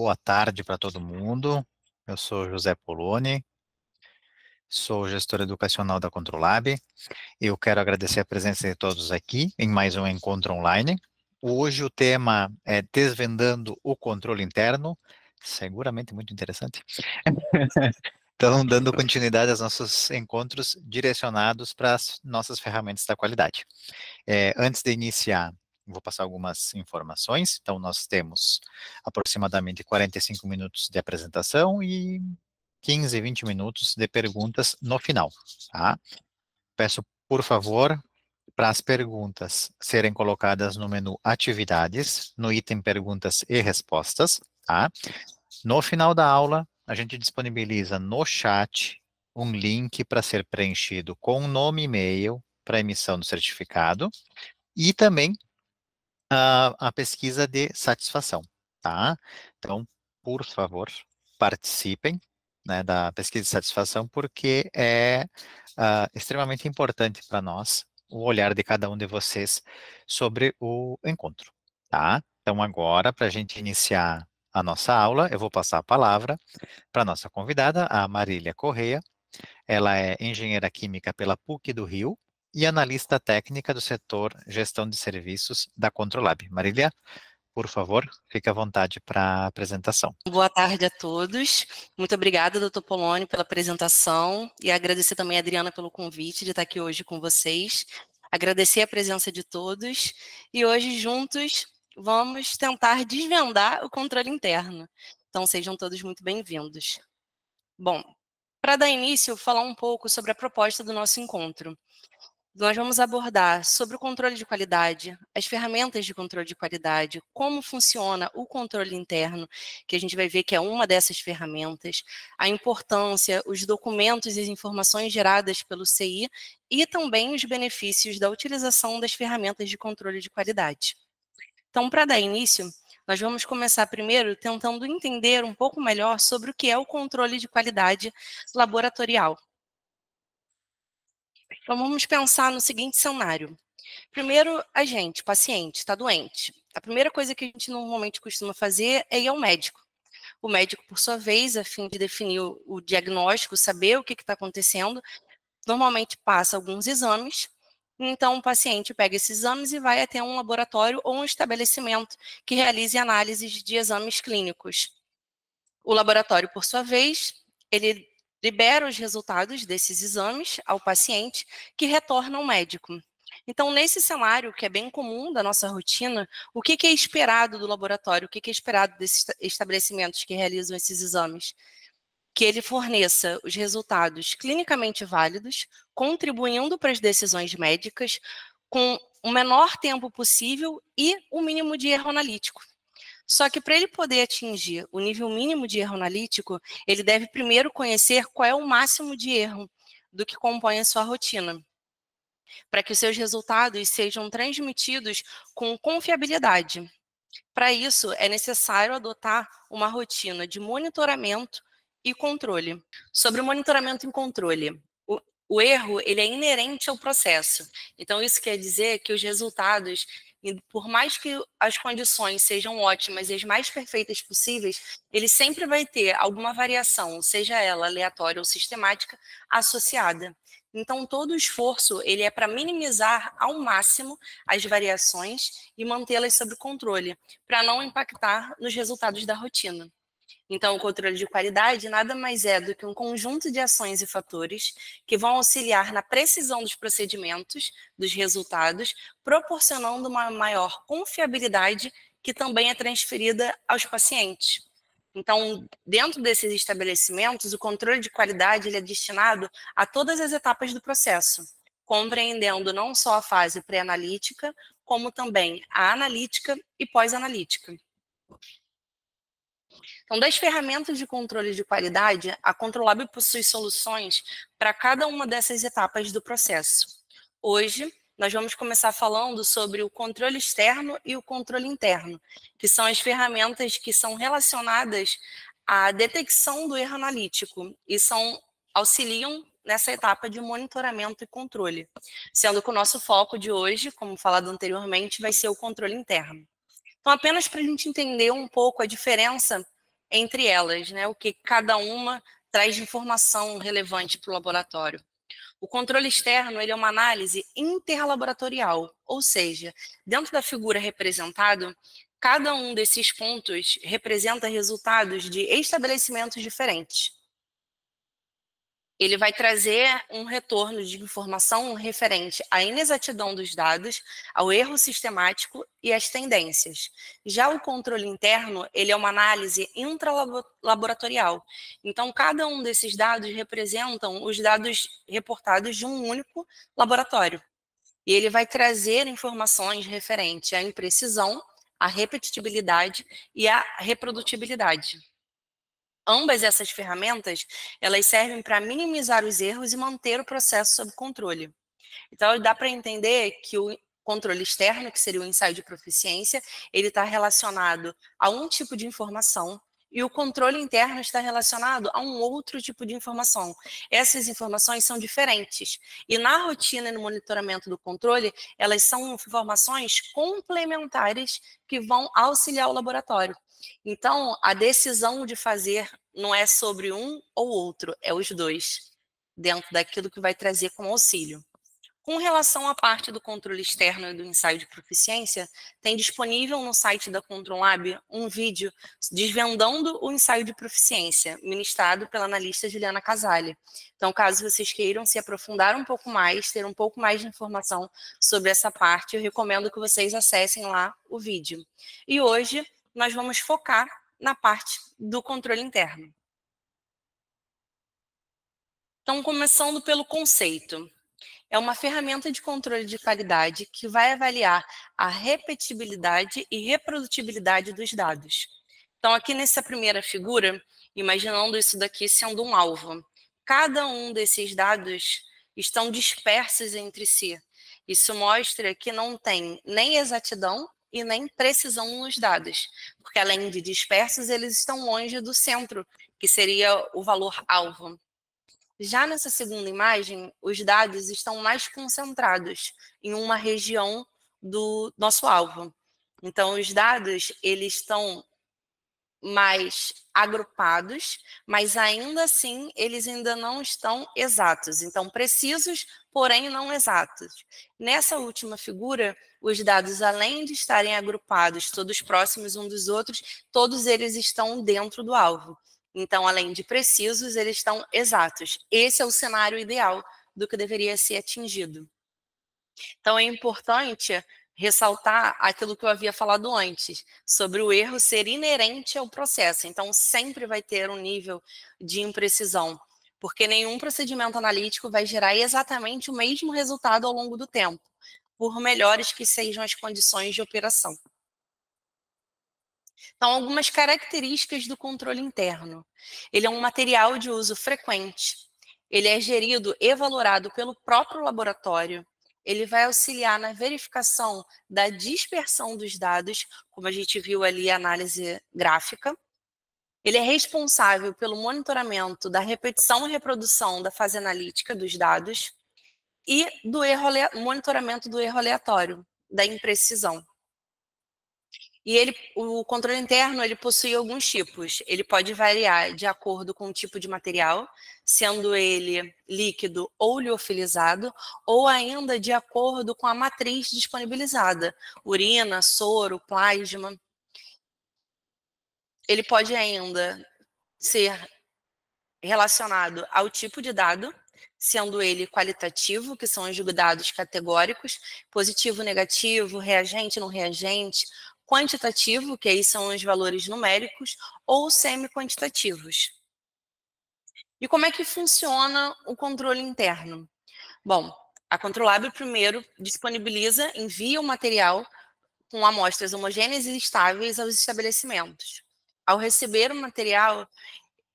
boa tarde para todo mundo. Eu sou José Poloni, sou gestor educacional da Controlab. Eu quero agradecer a presença de todos aqui em mais um encontro online. Hoje o tema é Desvendando o Controle Interno, seguramente muito interessante. Então, dando continuidade aos nossos encontros direcionados para as nossas ferramentas da qualidade. Antes de iniciar, vou passar algumas informações. Então, nós temos aproximadamente 45 minutos de apresentação e 15, 20 minutos de perguntas no final, tá? Peço, por favor, para as perguntas serem colocadas no menu Atividades, no item Perguntas e Respostas, tá? No final da aula, a gente disponibiliza no chat um link para ser preenchido com nome e e-mail para emissão do certificado e também a pesquisa de satisfação, tá? Então, por favor, participem, né, da pesquisa de satisfação, porque é extremamente importante para nós o olhar de cada um de vocês sobre o encontro, tá? Então, agora, para a gente iniciar a nossa aula, eu vou passar a palavra para a nossa convidada, a Marília Correia. Ela é engenheira química pela PUC do Rio e analista técnica do setor gestão de serviços da Controlab. Marília, por favor, fique à vontade para a apresentação. Boa tarde a todos. Muito obrigada, doutor Poloni, pela apresentação e agradecer também a Adriana pelo convite de estar aqui hoje com vocês. Agradecer a presença de todos e hoje juntos vamos tentar desvendar o controle interno. Então sejam todos muito bem-vindos. Bom, para dar início, falar um pouco sobre a proposta do nosso encontro. Nós vamos abordar sobre o controle de qualidade, as ferramentas de controle de qualidade, como funciona o controle interno, que a gente vai ver que é uma dessas ferramentas, a importância, os documentos e as informações geradas pelo CI e também os benefícios da utilização das ferramentas de controle de qualidade. Então, para dar início, nós vamos começar primeiro tentando entender um pouco melhor sobre o que é o controle de qualidade laboratorial. Então, vamos pensar no seguinte cenário. Primeiro, a gente, paciente, está doente. A primeira coisa que a gente normalmente costuma fazer é ir ao médico. O médico, por sua vez, a fim de definir o diagnóstico, saber o que está acontecendo, normalmente passa alguns exames. Então, o paciente pega esses exames e vai até um laboratório ou um estabelecimento que realize análises de exames clínicos. O laboratório, por sua vez, ele libera os resultados desses exames ao paciente, que retorna ao médico. Então, nesse cenário, que é bem comum da nossa rotina, o que é esperado do laboratório, o que é esperado desses estabelecimentos que realizam esses exames? Que ele forneça os resultados clinicamente válidos, contribuindo para as decisões médicas, com o menor tempo possível e o mínimo de erro analítico. Só que para ele poder atingir o nível mínimo de erro analítico, ele deve primeiro conhecer qual é o máximo de erro do que compõe a sua rotina, para que os seus resultados sejam transmitidos com confiabilidade. Para isso, é necessário adotar uma rotina de monitoramento e controle. Sobre o monitoramento e controle, o erro ele é inerente ao processo. Então, isso quer dizer que os resultados, por mais que as condições sejam ótimas e as mais perfeitas possíveis, ele sempre vai ter alguma variação, seja ela aleatória ou sistemática, associada. Então, todo o esforço ele é para minimizar ao máximo as variações e mantê-las sob controle, para não impactar nos resultados da rotina. Então, o controle de qualidade nada mais é do que um conjunto de ações e fatores que vão auxiliar na precisão dos procedimentos, dos resultados, proporcionando uma maior confiabilidade que também é transferida aos pacientes. Então, dentro desses estabelecimentos, o controle de qualidade ele é destinado a todas as etapas do processo, compreendendo não só a fase pré-analítica, como também a analítica e pós-analítica. Então, das ferramentas de controle de qualidade, a Controlab possui soluções para cada uma dessas etapas do processo. Hoje, nós vamos começar falando sobre o controle externo e o controle interno, que são as ferramentas que são relacionadas à detecção do erro analítico e auxiliam nessa etapa de monitoramento e controle, sendo que o nosso foco de hoje, como falado anteriormente, vai ser o controle interno. Então, apenas para a gente entender um pouco a diferença entre elas, né? O que cada uma traz de informação relevante para o laboratório. O controle externo ele é uma análise interlaboratorial, ou seja, dentro da figura representada, cada um desses pontos representa resultados de estabelecimentos diferentes. Ele vai trazer um retorno de informação referente à inexatidão dos dados, ao erro sistemático e às tendências. Já o controle interno, ele é uma análise intralaboratorial. Então, cada um desses dados representam os dados reportados de um único laboratório. E ele vai trazer informações referentes à imprecisão, à repetitibilidade e à reprodutibilidade. Ambas essas ferramentas, elas servem para minimizar os erros e manter o processo sob controle. Então, dá para entender que o controle externo, que seria o ensaio de proficiência, ele está relacionado a um tipo de informação e o controle interno está relacionado a um outro tipo de informação. Essas informações são diferentes. E na rotina e no monitoramento do controle, elas são informações complementares que vão auxiliar o laboratório. Então, a decisão de fazer não é sobre um ou outro, é os dois, dentro daquilo que vai trazer como auxílio. Com relação à parte do controle externo e do ensaio de proficiência, tem disponível no site da Control Lab um vídeo desvendando o ensaio de proficiência, ministrado pela analista Juliana Casale. Então, caso vocês queiram se aprofundar um pouco mais, ter um pouco mais de informação sobre essa parte, eu recomendo que vocês acessem lá o vídeo. E hoje nós vamos focar na parte do controle interno. Então, começando pelo conceito. É uma ferramenta de controle de qualidade que vai avaliar a repetibilidade e reprodutibilidade dos dados. Então, aqui nessa primeira figura, imaginando isso daqui sendo um alvo, cada um desses dados estão dispersos entre si. Isso mostra que não tem nem exatidão e nem precisão nos dados, porque além de dispersos, eles estão longe do centro, que seria o valor alvo. Já nessa segunda imagem, os dados estão mais concentrados em uma região do nosso alvo. Então, os dados eles estão mais agrupados, mas ainda assim eles ainda não estão exatos. Então, precisos, porém não exatos. Nessa última figura, os dados, além de estarem agrupados, todos próximos uns dos outros, todos eles estão dentro do alvo. Então, além de precisos, eles estão exatos. Esse é o cenário ideal do que deveria ser atingido. Então, é importante ressaltar aquilo que eu havia falado antes, sobre o erro ser inerente ao processo. Então, sempre vai ter um nível de imprecisão, porque nenhum procedimento analítico vai gerar exatamente o mesmo resultado ao longo do tempo, por melhores que sejam as condições de operação. Então, algumas características do controle interno. Ele é um material de uso frequente, ele é gerido e valorado pelo próprio laboratório, ele vai auxiliar na verificação da dispersão dos dados, como a gente viu ali a análise gráfica. Ele é responsável pelo monitoramento da repetição e reprodução da fase analítica dos dados e do monitoramento do erro aleatório, da imprecisão. E o controle interno, ele possui alguns tipos. Ele pode variar de acordo com o tipo de material, sendo ele líquido ou liofilizado, ou ainda de acordo com a matriz disponibilizada, urina, soro, plasma. Ele pode ainda ser relacionado ao tipo de dado, sendo ele qualitativo, que são os dados categóricos, positivo, negativo, reagente, não reagente, quantitativo, que aí são os valores numéricos, ou semi-quantitativos. E como é que funciona o controle interno? Bom, a Controlab primeiro disponibiliza, envia o material com amostras homogêneas e estáveis aos estabelecimentos. Ao receber o material,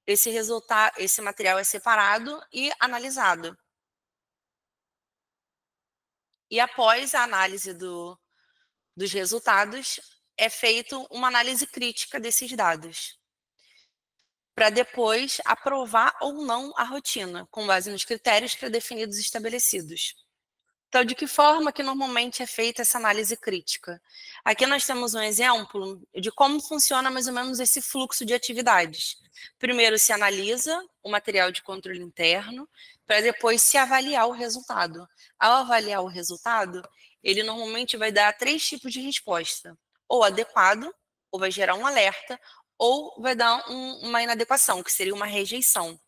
esse material é separado e analisado. E após a análise dos resultados, é feita uma análise crítica desses dados, para depois aprovar ou não a rotina, com base nos critérios pré-definidos estabelecidos. Então, de que forma que normalmente é feita essa análise crítica? Aqui nós temos um exemplo de como funciona mais ou menos esse fluxo de atividades. Primeiro se analisa o material de controle interno, para depois se avaliar o resultado. Ao avaliar o resultado, ele normalmente vai dar 3 tipos de resposta. Ou adequado, ou vai gerar um alerta, ou vai dar uma inadequação, que seria uma rejeição.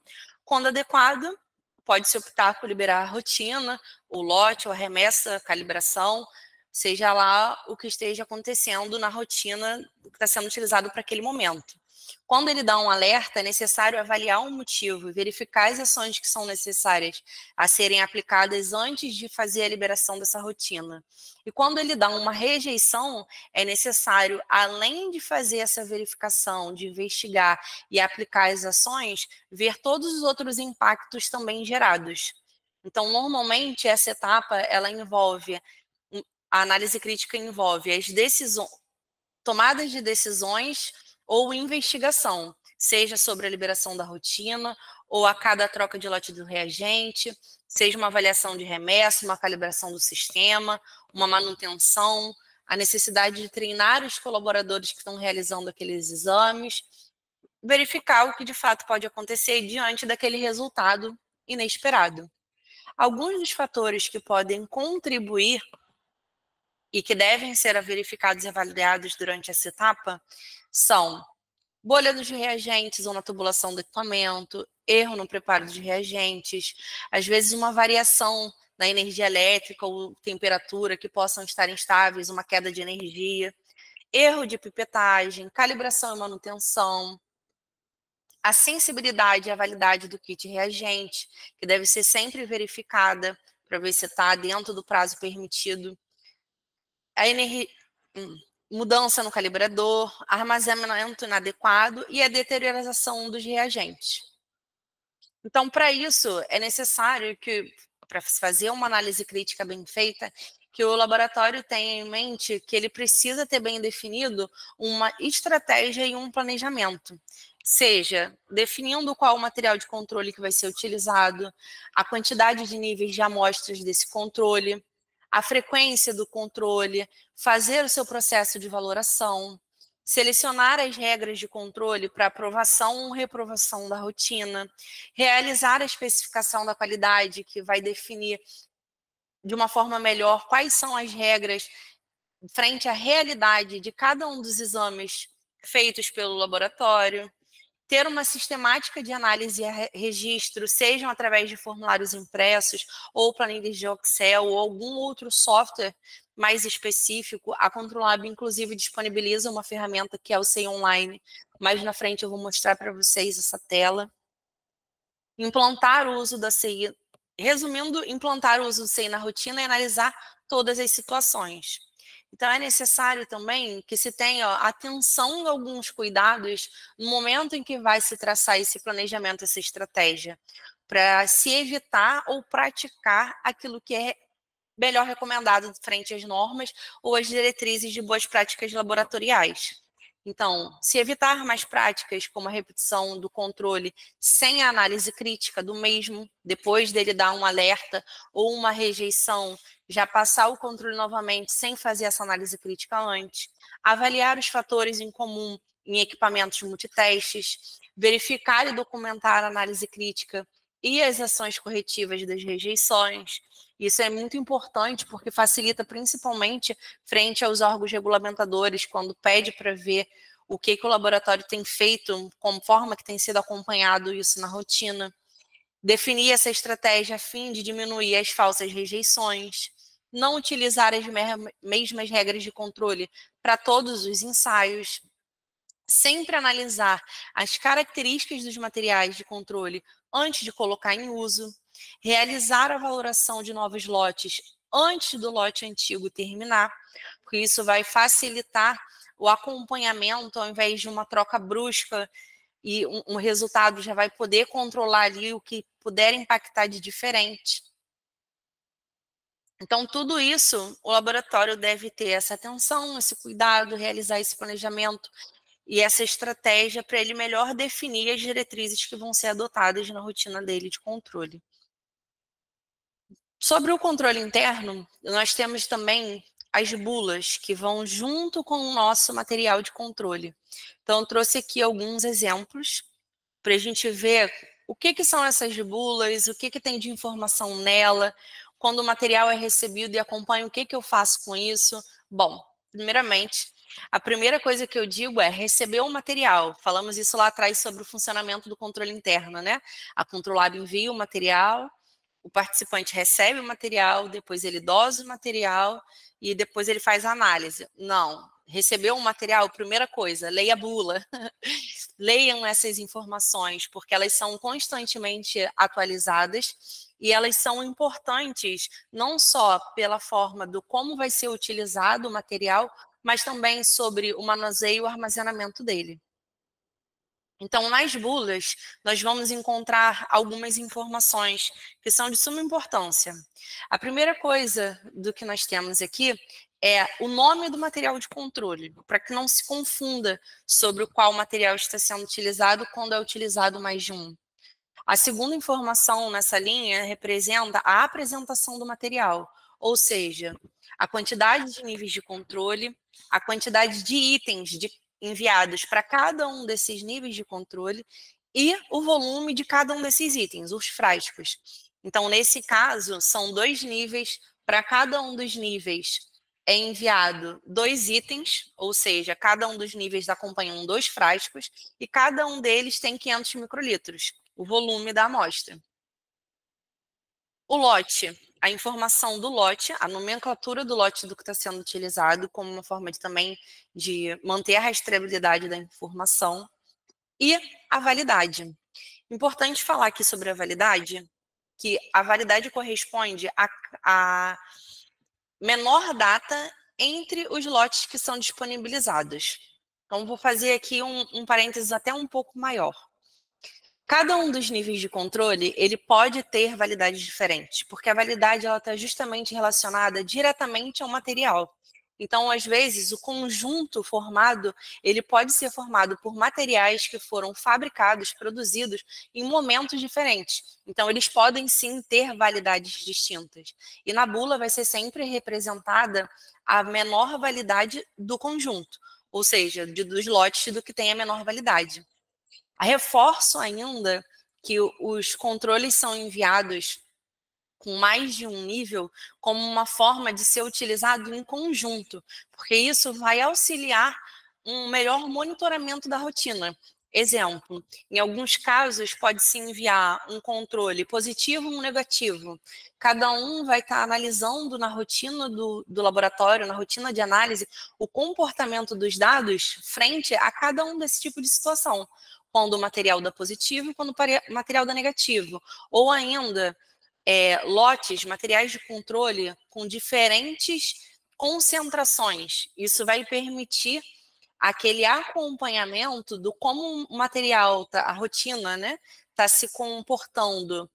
Quando adequado, pode-se optar por liberar a rotina, o lote, ou a remessa, a calibração, seja lá o que esteja acontecendo na rotina que está sendo utilizado para aquele momento. Quando ele dá um alerta, é necessário avaliar o motivo e verificar as ações que são necessárias a serem aplicadas antes de fazer a liberação dessa rotina. E quando ele dá uma rejeição, é necessário, além de fazer essa verificação, de investigar e aplicar as ações, ver todos os outros impactos também gerados. Então, normalmente, essa etapa, ela envolve, a análise crítica envolve as decisões, tomadas de decisões ou investigação, seja sobre a liberação da rotina ou a cada troca de lote do reagente, seja uma avaliação de remessa, uma calibração do sistema, uma manutenção, a necessidade de treinar os colaboradores que estão realizando aqueles exames, verificar o que de fato pode acontecer diante daquele resultado inesperado. Alguns dos fatores que podem contribuir e que devem ser verificados e avaliados durante essa etapa são bolha dos reagentes ou na tubulação do equipamento, erro no preparo dos reagentes, às vezes uma variação na energia elétrica ou temperatura que possam estar instáveis, uma queda de energia, erro de pipetagem, calibração e manutenção, a sensibilidade e a validade do kit reagente, que deve ser sempre verificada para ver se está dentro do prazo permitido, a mudança no calibrador, armazenamento inadequado e a deterioração dos reagentes. Então, para isso, é necessário que, para fazer uma análise crítica bem feita, que o laboratório tenha em mente que ele precisa ter bem definido uma estratégia e um planejamento, seja definindo qual o material de controle que vai ser utilizado, a quantidade de níveis de amostras desse controle, a frequência do controle, fazer o seu processo de valoração, selecionar as regras de controle para aprovação ou reprovação da rotina, realizar a especificação da qualidade, que vai definir de uma forma melhor quais são as regras frente à realidade de cada um dos exames feitos pelo laboratório, ter uma sistemática de análise e registro, sejam através de formulários impressos, ou planilhas de Excel, ou algum outro software mais específico. A Controlab, inclusive, disponibiliza uma ferramenta que é o SEI Online. Mais na frente eu vou mostrar para vocês essa tela. Implantar o uso da CI. Resumindo, implantar o uso do CI na rotina e analisar todas as situações. Então, é necessário também que se tenha atenção em alguns cuidados no momento em que vai se traçar esse planejamento, essa estratégia, para se evitar ou praticar aquilo que é melhor recomendado frente às normas ou às diretrizes de boas práticas laboratoriais. Então, se evitar mais práticas como a repetição do controle sem a análise crítica do mesmo, depois dele dar um alerta ou uma rejeição, já passar o controle novamente sem fazer essa análise crítica antes, avaliar os fatores em comum em equipamentos multitestes, verificar e documentar a análise crítica e as ações corretivas das rejeições. Isso é muito importante porque facilita principalmente frente aos órgãos regulamentadores, quando pede para ver o que o laboratório tem feito, como forma que tem sido acompanhado isso na rotina. Definir essa estratégia a fim de diminuir as falsas rejeições. Não utilizar as mesmas regras de controle para todos os ensaios. Sempre analisar as características dos materiais de controle antes de colocar em uso. Realizar a valoração de novos lotes antes do lote antigo terminar, porque isso vai facilitar o acompanhamento ao invés de uma troca brusca e um resultado já vai poder controlar ali o que puder impactar de diferente. Então, tudo isso, o laboratório deve ter essa atenção, esse cuidado, realizar esse planejamento e essa estratégia para ele melhor definir as diretrizes que vão ser adotadas na rotina dele de controle. Sobre o controle interno, nós temos também as bulas, que vão junto com o nosso material de controle. Então, eu trouxe aqui alguns exemplos para a gente ver o que são essas bulas, o que tem de informação nela, quando o material é recebido e acompanha, o que eu faço com isso. Bom, primeiramente, a primeira coisa que eu digo é receber o material. Falamos isso lá atrás sobre o funcionamento do controle interno, né? A Controlab envia o material, o participante recebe o material, depois ele dosa o material e depois ele faz a análise. Não, recebeu o material, primeira coisa, leia a bula. Leiam essas informações, porque elas são constantemente atualizadas e elas são importantes não só pela forma do como vai ser utilizado o material, mas também sobre o manuseio e o armazenamento dele. Então, nas bulas, nós vamos encontrar algumas informações que são de suma importância. A primeira coisa do que nós temos aqui é o nome do material de controle, para que não se confunda sobre o qual material está sendo utilizado quando é utilizado mais de um. A segunda informação nessa linha representa a apresentação do material, ou seja, a quantidade de níveis de controle, a quantidade de itens enviados para cada um desses níveis de controle e o volume de cada um desses itens, os frascos. Então, nesse caso, são 2 níveis, para cada um dos níveis é enviado 2 itens, ou seja, cada um dos níveis acompanham 2 frascos e cada um deles tem 500 microlitros, o volume da amostra. O lote, a informação do lote, a nomenclatura do lote do que está sendo utilizado, como uma forma também de manter a rastreabilidade da informação. E a validade. Importante falar aqui sobre a validade, que a validade corresponde à menor data entre os lotes que são disponibilizados. Então, vou fazer aqui um parênteses até um pouco maior. Cada um dos níveis de controle, ele pode ter validades diferentes, porque a validade está justamente relacionada diretamente ao material. Então, às vezes, o conjunto formado, ele pode ser formado por materiais que foram fabricados, produzidos em momentos diferentes. Então, eles podem sim ter validades distintas. E na bula vai ser sempre representada a menor validade do conjunto, ou seja, dos lotes do que tem a menor validade. Reforço ainda que os controles são enviados com mais de um nível como uma forma de ser utilizado em conjunto, porque isso vai auxiliar um melhor monitoramento da rotina. Exemplo, em alguns casos pode-se enviar um controle positivo e um negativo. Cada um vai estar analisando na rotina do laboratório, na rotina de análise, o comportamento dos dados frente a cada um desse tipo de situação. Quando o material dá positivo e quando o material dá negativo. Ou ainda, lotes, materiais de controle com diferentes concentrações. Isso vai permitir aquele acompanhamento do como o material, a rotina, né, está se comportando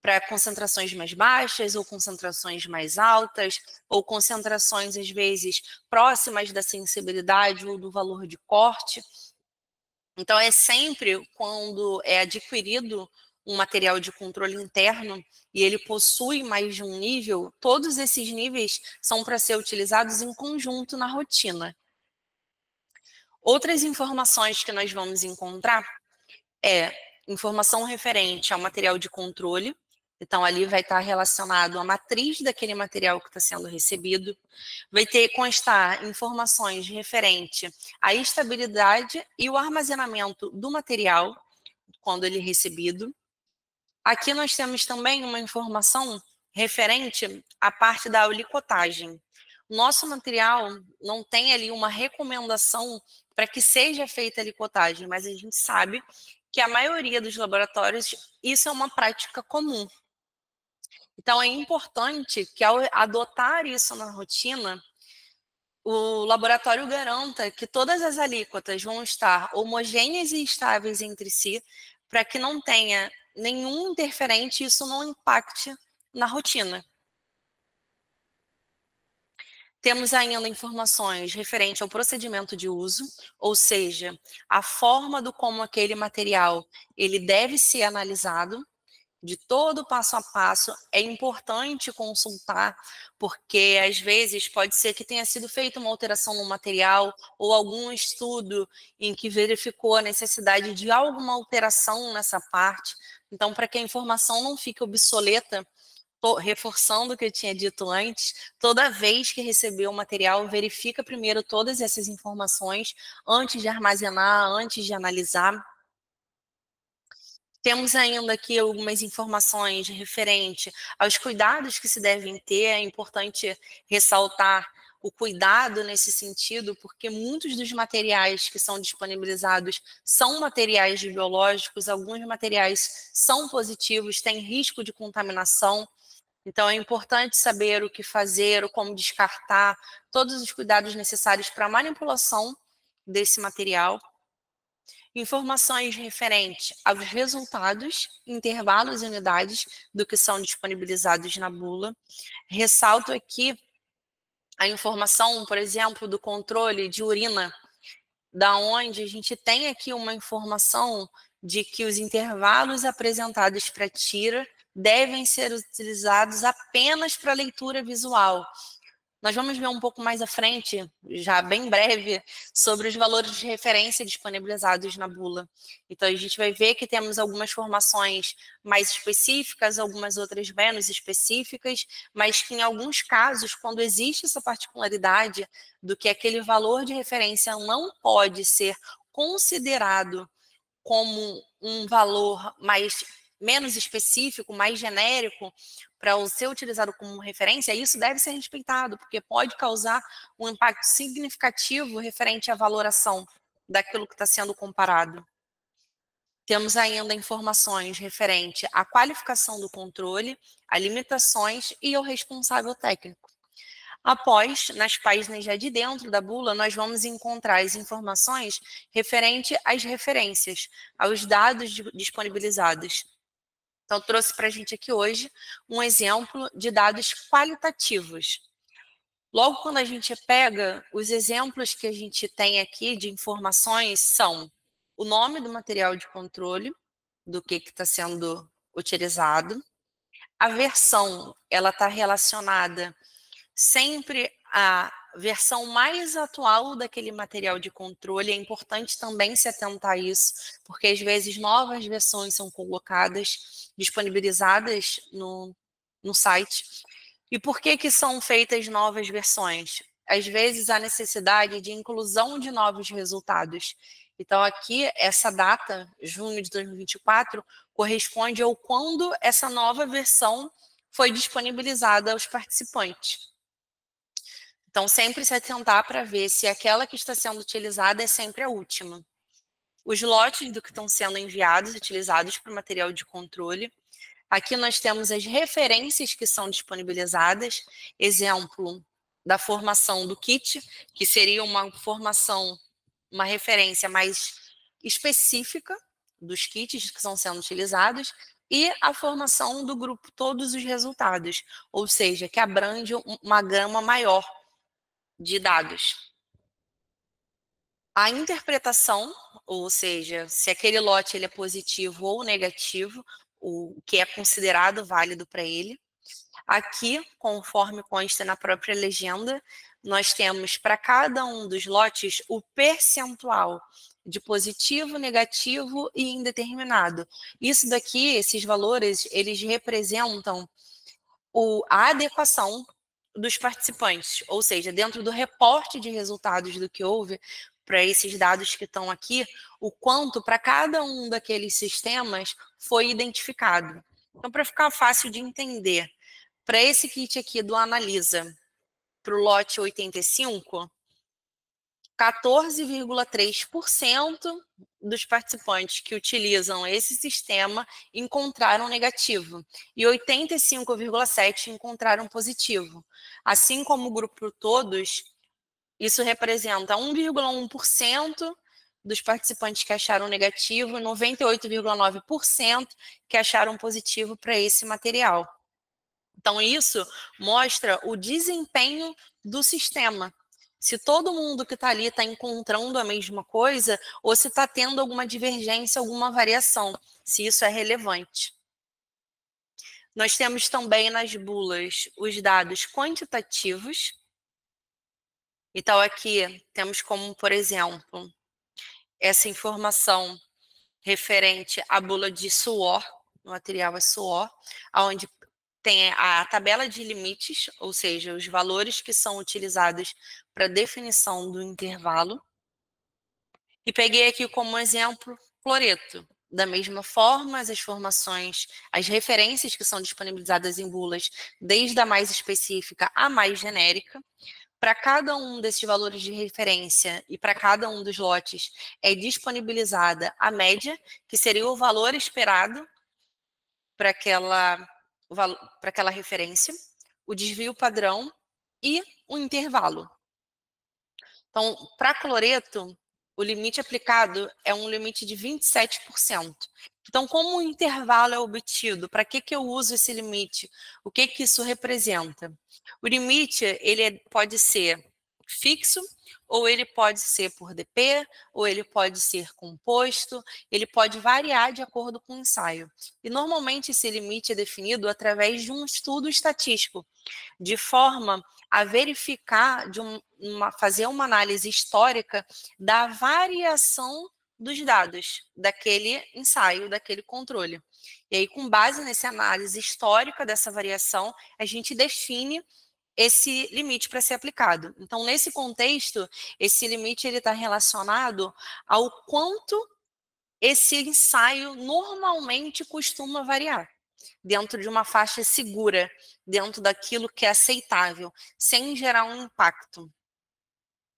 para concentrações mais baixas ou concentrações mais altas, ou concentrações, às vezes, próximas da sensibilidade ou do valor de corte. Então, é sempre quando é adquirido um material de controle interno e ele possui mais de um nível, todos esses níveis são para ser utilizados em conjunto na rotina. Outras informações que nós vamos encontrar é informação referente ao material de controle. Então, ali vai estar relacionado a matriz daquele material que está sendo recebido. Vai constar informações referente à estabilidade e o armazenamento do material quando ele é recebido. Aqui nós temos também uma informação referente à parte da alicotagem. O nosso material não tem ali uma recomendação para que seja feita a alicotagem, mas a gente sabe que a maioria dos laboratórios, isso é uma prática comum. Então, é importante que ao adotar isso na rotina, o laboratório garanta que todas as alíquotas vão estar homogêneas e estáveis entre si, para que não tenha nenhum interferente e isso não impacte na rotina. Temos ainda informações referentes ao procedimento de uso, ou seja, a forma do como aquele material ele deve ser analisado. de todo o passo a passo, é importante consultar, porque às vezes pode ser que tenha sido feita uma alteração no material ou algum estudo em que verificou a necessidade de alguma alteração nessa parte. Então, para que a informação não fique obsoleta, reforçando o que eu tinha dito antes, toda vez que receber o material, verifica primeiro todas essas informações antes de armazenar, antes de analisar. Temos ainda aqui algumas informações referente aos cuidados que se devem ter. É importante ressaltar o cuidado nesse sentido, porque muitos dos materiais que são disponibilizados são materiais biológicos, alguns materiais são positivos, têm risco de contaminação. Então, é importante saber o que fazer, ou como descartar, todos os cuidados necessários para a manipulação desse material. Informações referentes aos resultados, intervalos e unidades do que são disponibilizados na bula. Ressalto aqui a informação, por exemplo, do controle de urina, da onde a gente tem aqui uma informação de que os intervalos apresentados para tira devem ser utilizados apenas para leitura visual. Nós vamos ver um pouco mais à frente, já bem breve, sobre os valores de referência disponibilizados na bula. Então, a gente vai ver que temos algumas informações mais específicas, algumas outras menos específicas, mas que em alguns casos, quando existe essa particularidade do que aquele valor de referência não pode ser considerado como um valor menos específico, mais genérico, para ser utilizado como referência, isso deve ser respeitado, porque pode causar um impacto significativo referente à valoração daquilo que está sendo comparado. Temos ainda informações referente à qualificação do controle, a limitações e ao responsável técnico. Após, nas páginas já de dentro da bula, nós vamos encontrar as informações referente às referências, aos dados disponibilizados. Então, trouxe para a gente aqui hoje um exemplo de dados qualitativos. Logo, quando a gente pega, os exemplos que a gente tem aqui de informações são o nome do material de controle, do que está sendo utilizado, a versão, ela está relacionada sempre à versão mais atual daquele material de controle. É importante também se atentar a isso, porque às vezes novas versões são colocadas, disponibilizadas no site. E por que são feitas novas versões? Às vezes há necessidade de inclusão de novos resultados. Então aqui, essa data, junho de 2024, corresponde ao quando essa nova versão foi disponibilizada aos participantes. Então, sempre se atentar para ver se aquela que está sendo utilizada é sempre a última. Os lotes do que estão sendo enviados, utilizados para o material de controle. Aqui nós temos as referências que são disponibilizadas. Exemplo da formação do kit, que seria uma formação, uma referência mais específica dos kits que estão sendo utilizados, e a formação do grupo, todos os resultados, ou seja, que abrange uma gama maior de dados. A interpretação, ou seja, se aquele lote ele é positivo ou negativo, o que é considerado válido para ele. Aqui, conforme consta na própria legenda, nós temos para cada um dos lotes o percentual de positivo, negativo e indeterminado. Isso daqui, esses valores, eles representam a adequação dos participantes, ou seja, dentro do reporte de resultados do que houve, para esses dados que estão aqui, o quanto para cada um daqueles sistemas foi identificado. Então, para ficar fácil de entender, para esse kit aqui do Analisa, para o lote 85, 14,3% dos participantes que utilizam esse sistema encontraram negativo e 85,7% encontraram positivo. Assim como o grupo todos, isso representa 1,1% dos participantes que acharam negativo e 98,9% que acharam positivo para esse material. Então, isso mostra o desempenho do sistema. Se todo mundo que está ali está encontrando a mesma coisa ou se está tendo alguma divergência, alguma variação, se isso é relevante. Nós temos também nas bulas os dados quantitativos. Então, aqui temos como, por exemplo, essa informação referente à bula de suor, o material é suor, onde tem a tabela de limites, ou seja, os valores que são utilizados para definição do intervalo. E peguei aqui como exemplo cloreto. Da mesma forma, as informações, as referências que são disponibilizadas em bulas, desde a mais específica à mais genérica. Para cada um desses valores de referência e para cada um dos lotes é disponibilizada a média, que seria o valor esperado para aquela referência, o desvio padrão e o intervalo. Então, para cloreto, o limite aplicado é um limite de 27%. Então, como o intervalo é obtido? Para que eu uso esse limite? O que isso representa? O limite pode ser fixo, ou ele pode ser por DP, ou ele pode ser composto, ele pode variar de acordo com o ensaio. E, normalmente, esse limite é definido através de um estudo estatístico, de forma a verificar, fazer uma análise histórica da variação dos dados daquele ensaio, daquele controle. E aí, com base nessa análise histórica dessa variação, a gente define esse limite para ser aplicado. Então, nesse contexto, esse limite está relacionado ao quanto esse ensaio normalmente costuma variar, dentro de uma faixa segura, dentro daquilo que é aceitável, sem gerar um impacto.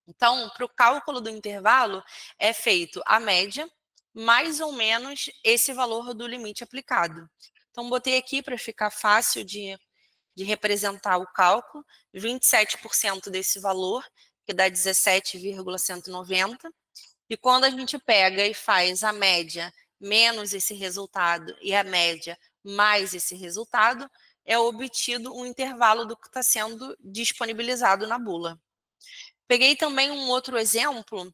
Então, para o cálculo do intervalo, é feito a média, mais ou menos esse valor do limite aplicado. Então, botei aqui para ficar fácil de representar o cálculo, 27% desse valor, que dá 17,190. E quando a gente pega e faz a média menos esse resultado e a média mais esse resultado, é obtido um intervalo do que está sendo disponibilizado na bula. Peguei também um outro exemplo,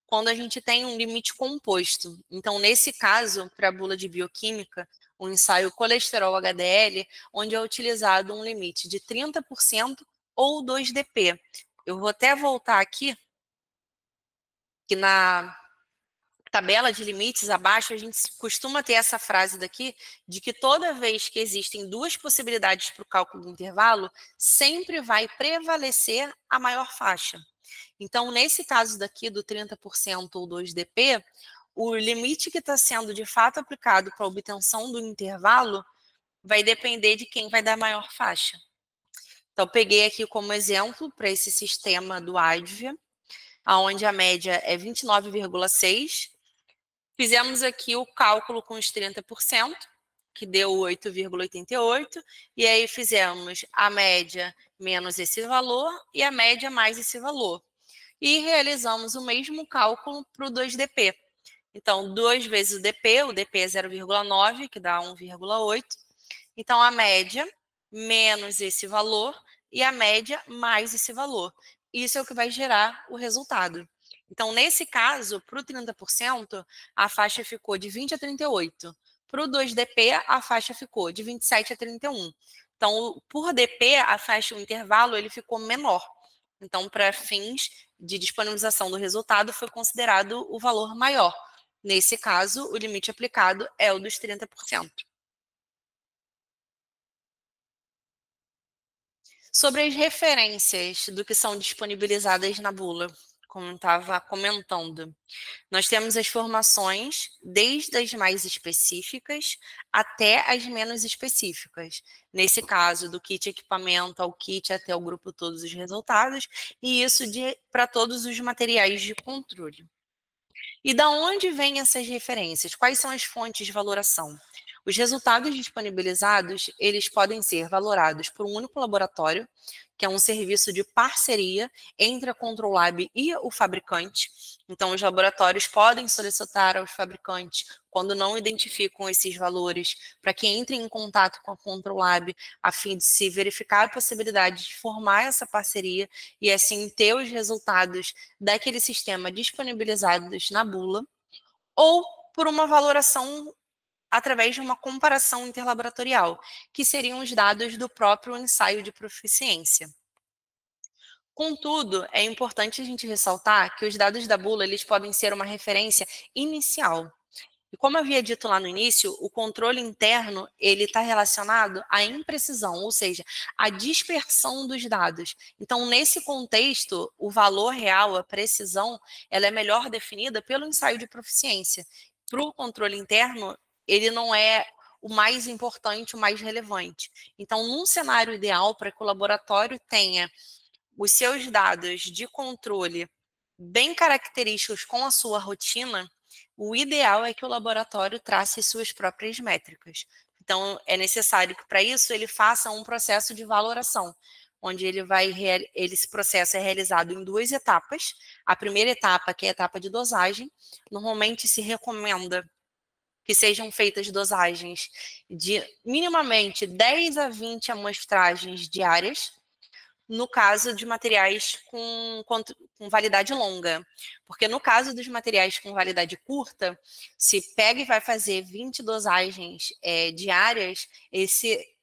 quando a gente tem um limite composto. Então, nesse caso, para a bula de bioquímica, o ensaio colesterol HDL, onde é utilizado um limite de 30% ou 2-DP. Eu vou até voltar aqui, que na tabela de limites abaixo, a gente costuma ter essa frase daqui, de que toda vez que existem duas possibilidades para o cálculo do intervalo, sempre vai prevalecer a maior faixa. Então, nesse caso daqui, do 30% ou 2-DP, o limite que está sendo de fato aplicado para a obtenção do intervalo vai depender de quem vai dar a maior faixa. Então, peguei aqui como exemplo para esse sistema do Advia, onde a média é 29,6. Fizemos aqui o cálculo com os 30%, que deu 8,88, e aí fizemos a média menos esse valor e a média mais esse valor. E realizamos o mesmo cálculo para o 2-DP. Então, 2 vezes o DP é 0,9, que dá 1,8. Então, a média menos esse valor e a média mais esse valor. Isso é o que vai gerar o resultado. Então, nesse caso, para o 30%, a faixa ficou de 20 a 38. Para o 2-DP, a faixa ficou de 27 a 31. Então, por DP, a faixa, o intervalo, ele ficou menor. Então, para fins de disponibilização do resultado, foi considerado o valor maior. Nesse caso, o limite aplicado é o dos 30%. Sobre as referências do que são disponibilizadas na bula, como eu estava comentando, nós temos as formações desde as mais específicas até as menos específicas. Nesse caso, do kit equipamento ao kit até o grupo todos os resultados, e isso para todos os materiais de controle. E da onde vêm essas referências? Quais são as fontes de valoração? Os resultados disponibilizados, eles podem ser valorados por um único laboratório, que é um serviço de parceria entre a Control Lab e o fabricante. Então, os laboratórios podem solicitar aos fabricantes, quando não identificam esses valores, para que entrem em contato com a Control Lab, a fim de se verificar a possibilidade de formar essa parceria e, assim, ter os resultados daquele sistema disponibilizados na bula, ou por uma valoração através de uma comparação interlaboratorial, que seriam os dados do próprio ensaio de proficiência. Contudo, é importante a gente ressaltar que os dados da bula eles podem ser uma referência inicial. E como eu havia dito lá no início, o controle interno ele está relacionado à imprecisão, ou seja, à dispersão dos dados. Então, nesse contexto, o valor real, a precisão, ela é melhor definida pelo ensaio de proficiência. Para o controle interno, ele não é o mais importante, o mais relevante. Então, num cenário ideal para que o laboratório tenha os seus dados de controle bem característicos com a sua rotina, o ideal é que o laboratório trace suas próprias métricas. Então, é necessário que, para isso, ele faça um processo de valoração, onde esse processo é realizado em 2 etapas. A primeira etapa, que é a etapa de dosagem, normalmente se recomenda que sejam feitas dosagens de minimamente 10 a 20 amostragens diárias, no caso de materiais com validade longa. Porque no caso dos materiais com validade curta, se pega e vai fazer 20 dosagens diárias,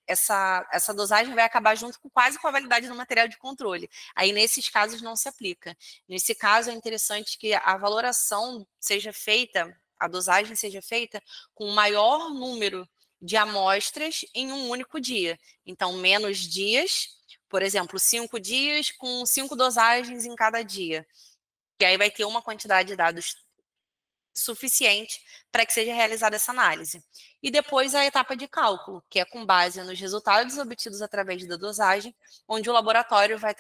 essa dosagem vai acabar junto quase com a validade do material de controle. Aí, nesses casos, não se aplica. Nesse caso, é interessante que a valoração seja feita, a dosagem seja feita com o maior número de amostras em um único dia. Então, menos dias, por exemplo, 5 dias com 5 dosagens em cada dia. Que aí vai ter uma quantidade de dados suficiente para que seja realizada essa análise. E depois a etapa de cálculo, que é com base nos resultados obtidos através da dosagem, onde o laboratório vai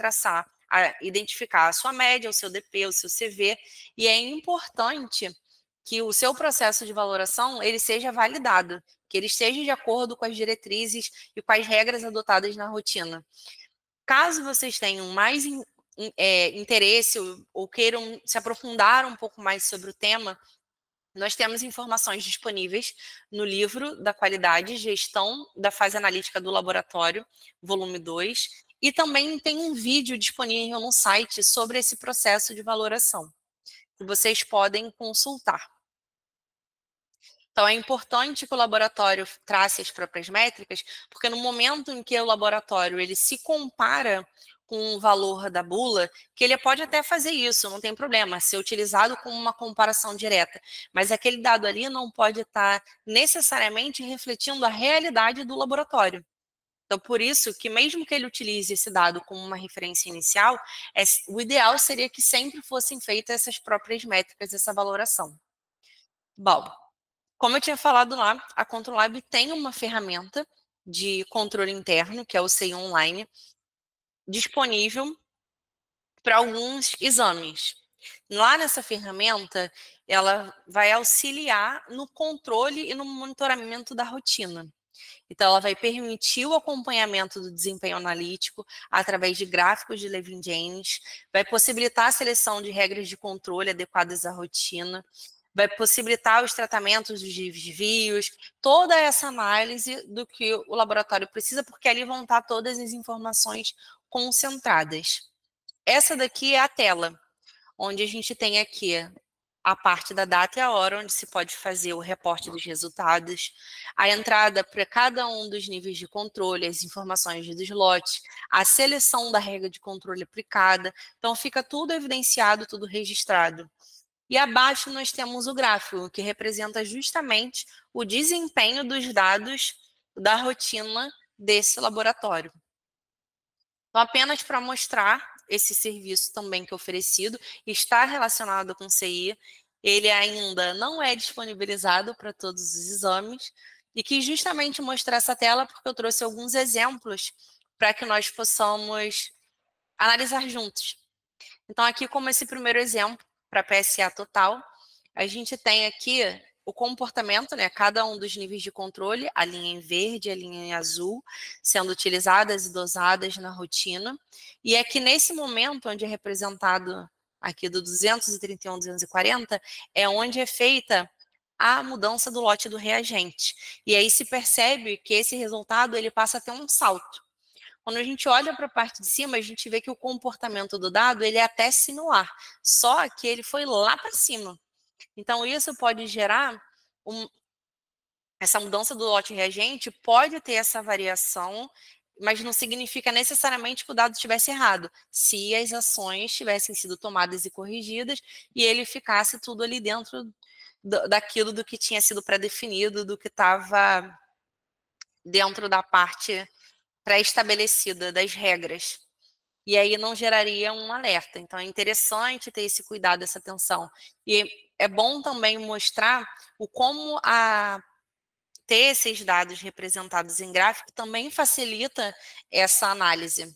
identificar a sua média, o seu DP, o seu CV, e é importante que o seu processo de valoração ele seja validado, que ele esteja de acordo com as diretrizes e com as regras adotadas na rotina. Caso vocês tenham mais interesse ou queiram se aprofundar um pouco mais sobre o tema, nós temos informações disponíveis no livro da qualidade, gestão da fase analítica do laboratório, volume 2, e também tem um vídeo disponível no site sobre esse processo de valoração, que vocês podem consultar. Então, é importante que o laboratório trace as próprias métricas, porque no momento em que o laboratório ele se compara com o valor da bula, que ele pode até fazer isso, não tem problema, ser utilizado como uma comparação direta, mas aquele dado ali não pode estar necessariamente refletindo a realidade do laboratório. Então, por isso que mesmo que ele utilize esse dado como uma referência inicial, o ideal seria que sempre fossem feitas essas próprias métricas, essa valoração. Bom, como eu tinha falado lá, a Controlab tem uma ferramenta de controle interno, que é o CI Online, disponível para alguns exames. Lá nessa ferramenta, ela vai auxiliar no controle e no monitoramento da rotina. Então, ela vai permitir o acompanhamento do desempenho analítico através de gráficos de Levin-James, vai possibilitar a seleção de regras de controle adequadas à rotina, vai possibilitar os tratamentos dos desvios, toda essa análise do que o laboratório precisa, porque ali vão estar todas as informações concentradas. Essa daqui é a tela, onde a gente tem aqui a parte da data e a hora, onde se pode fazer o reporte dos resultados, a entrada para cada um dos níveis de controle, as informações de slot, a seleção da regra de controle aplicada. Então, fica tudo evidenciado, tudo registrado. E abaixo nós temos o gráfico, que representa justamente o desempenho dos dados da rotina desse laboratório. Então, apenas para mostrar esse serviço também que é oferecido, está relacionado com CI, ele ainda não é disponibilizado para todos os exames, e quis justamente mostrar essa tela porque eu trouxe alguns exemplos para que nós possamos analisar juntos. Então, aqui como esse primeiro exemplo, para PSA total, a gente tem aqui o comportamento, né? Cada um dos níveis de controle, a linha em verde, a linha em azul, sendo utilizadas e dosadas na rotina. E é que nesse momento, onde é representado aqui do 231, 240, é onde é feita a mudança do lote do reagente. E aí se percebe que esse resultado ele passa a ter um salto. Quando a gente olha para a parte de cima, a gente vê que o comportamento do dado ele é até similar, só que ele foi lá para cima. Então, isso pode gerar essa mudança do lote reagente pode ter essa variação, mas não significa necessariamente que o dado estivesse errado, se as ações tivessem sido tomadas e corrigidas e ele ficasse tudo ali dentro daquilo do que tinha sido pré-definido, do que estava dentro da parte pré-estabelecida das regras. E aí não geraria um alerta. Então é interessante ter esse cuidado, essa atenção. E é bom também mostrar o como ter esses dados representados em gráfico também facilita essa análise.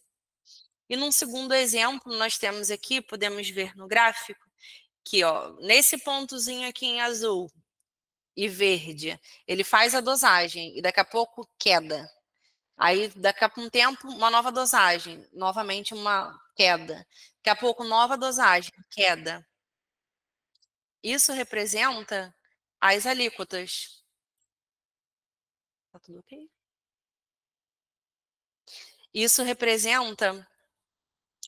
E num segundo exemplo, nós temos aqui, podemos ver no gráfico, que ó, nesse pontozinho aqui em azul e verde, ele faz a dosagem e daqui a pouco queda. Aí, daqui a um tempo, uma nova dosagem, novamente uma queda. Daqui a pouco, nova dosagem, queda. Isso representa as alíquotas. Tá tudo ok? Isso representa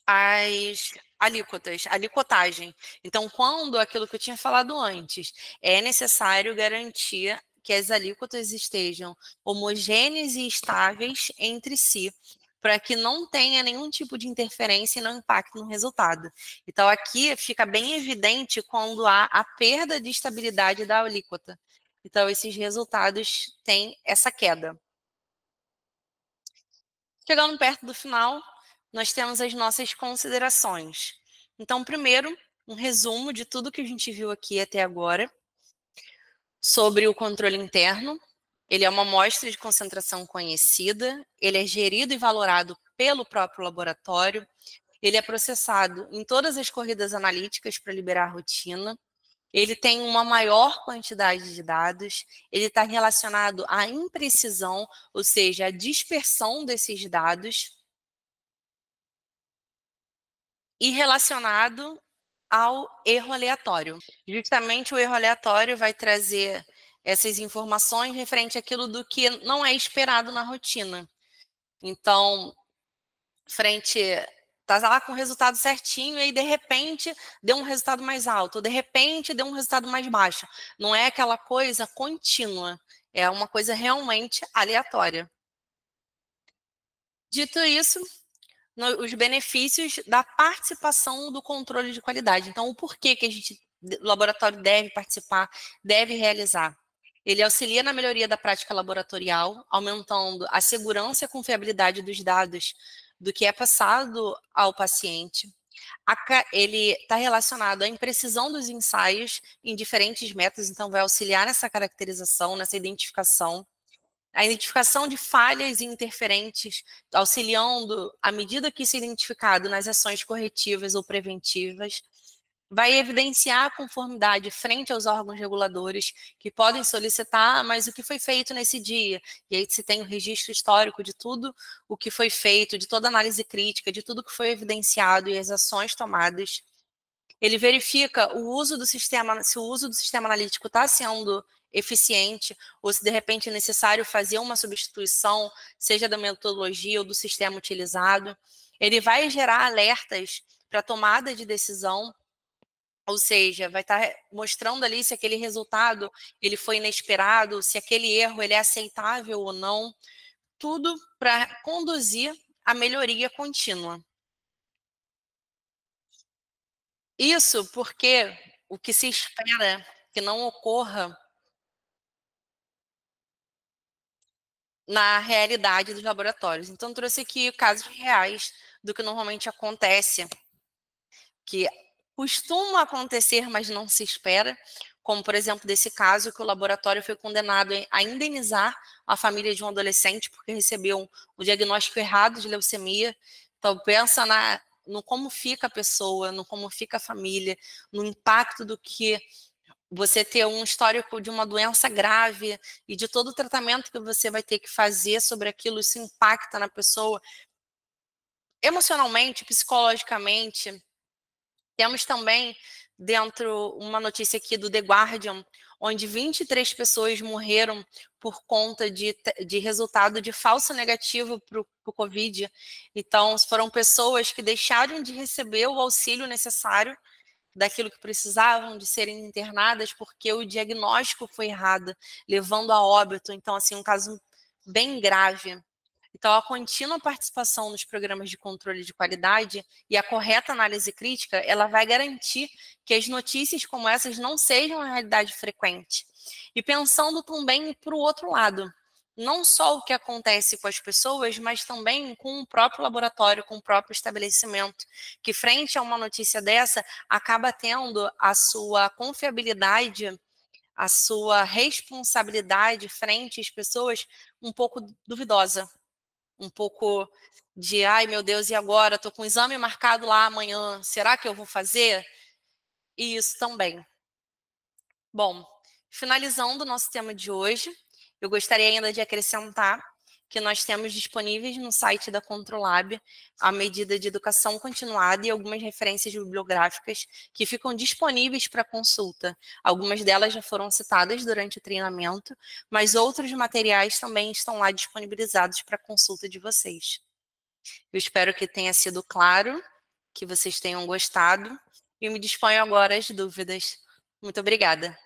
as alíquotas, a alicotagem. Então, quando aquilo que eu tinha falado antes, é necessário garantir que as alíquotas estejam homogêneas e estáveis entre si, para que não tenha nenhum tipo de interferência e não impacte no resultado. Então, aqui fica bem evidente quando há a perda de estabilidade da alíquota. Então, esses resultados têm essa queda. Chegando perto do final, nós temos as nossas considerações. Então, primeiro, um resumo de tudo que a gente viu aqui até agora sobre o controle interno. Ele é uma amostra de concentração conhecida, ele é gerido e valorado pelo próprio laboratório, ele é processado em todas as corridas analíticas para liberar a rotina, ele tem uma maior quantidade de dados, ele está relacionado à imprecisão, ou seja, à dispersão desses dados, e relacionado ao erro aleatório. Justamente o erro aleatório vai trazer essas informações referente àquilo do que não é esperado na rotina. Então, frente tá lá com o resultado certinho e aí, de repente, deu um resultado mais alto, ou de repente, deu um resultado mais baixo. Não é aquela coisa contínua, é uma coisa realmente aleatória. Dito isso, os benefícios da participação do controle de qualidade. Então, o porquê que o laboratório deve participar, deve realizar. Ele auxilia na melhoria da prática laboratorial, aumentando a segurança e a confiabilidade dos dados do que é passado ao paciente. Ele está relacionado à imprecisão dos ensaios em diferentes métodos, então vai auxiliar nessa caracterização, nessa identificação. A identificação de falhas e interferentes, auxiliando, à medida que isso é identificado, nas ações corretivas ou preventivas, vai evidenciar a conformidade frente aos órgãos reguladores que podem solicitar, mas o que foi feito nesse dia? E aí se tem o registro histórico de tudo o que foi feito, de toda a análise crítica, de tudo que foi evidenciado e as ações tomadas. Ele verifica o uso do sistema, se o uso do sistema analítico está sendo eficiente, ou se de repente é necessário fazer uma substituição, seja da metodologia ou do sistema utilizado. Ele vai gerar alertas para tomada de decisão, ou seja, vai estar mostrando ali se aquele resultado ele foi inesperado, se aquele erro ele é aceitável ou não, tudo para conduzir a melhoria contínua. Isso porque o que se espera que não ocorra na realidade dos laboratórios. Então, trouxe aqui casos reais do que normalmente acontece, que costuma acontecer, mas não se espera, como, por exemplo, desse caso que o laboratório foi condenado a indenizar a família de um adolescente porque recebeu um diagnóstico errado de leucemia. Então, pensa no como fica a pessoa, no como fica a família, no impacto do que você ter um histórico de uma doença grave e de todo o tratamento que você vai ter que fazer sobre aquilo, isso impacta na pessoa emocionalmente, psicologicamente. Temos também dentro uma notícia aqui do The Guardian, onde 23 pessoas morreram por conta de resultado de falso negativo para o Covid. Então, foram pessoas que deixaram de receber o auxílio necessário daquilo que precisavam de serem internadas porque o diagnóstico foi errado, levando a óbito. Então, assim, um caso bem grave. Então, a contínua participação nos programas de controle de qualidade e a correta análise crítica, ela vai garantir que as notícias como essas não sejam uma realidade frequente. E pensando também para o outro lado, não só o que acontece com as pessoas, mas também com o próprio laboratório, com o próprio estabelecimento, que frente a uma notícia dessa, acaba tendo a sua confiabilidade, a sua responsabilidade frente às pessoas um pouco duvidosa, um pouco de, ai meu Deus, e agora? Estou com o exame marcado lá amanhã, será que eu vou fazer? E isso também. Bom, finalizando o nosso tema de hoje, eu gostaria ainda de acrescentar que nós temos disponíveis no site da Controlab a medida de educação continuada e algumas referências bibliográficas que ficam disponíveis para consulta. Algumas delas já foram citadas durante o treinamento, mas outros materiais também estão lá disponibilizados para consulta de vocês. Eu espero que tenha sido claro, que vocês tenham gostado e me disponho agora às dúvidas. Muito obrigada.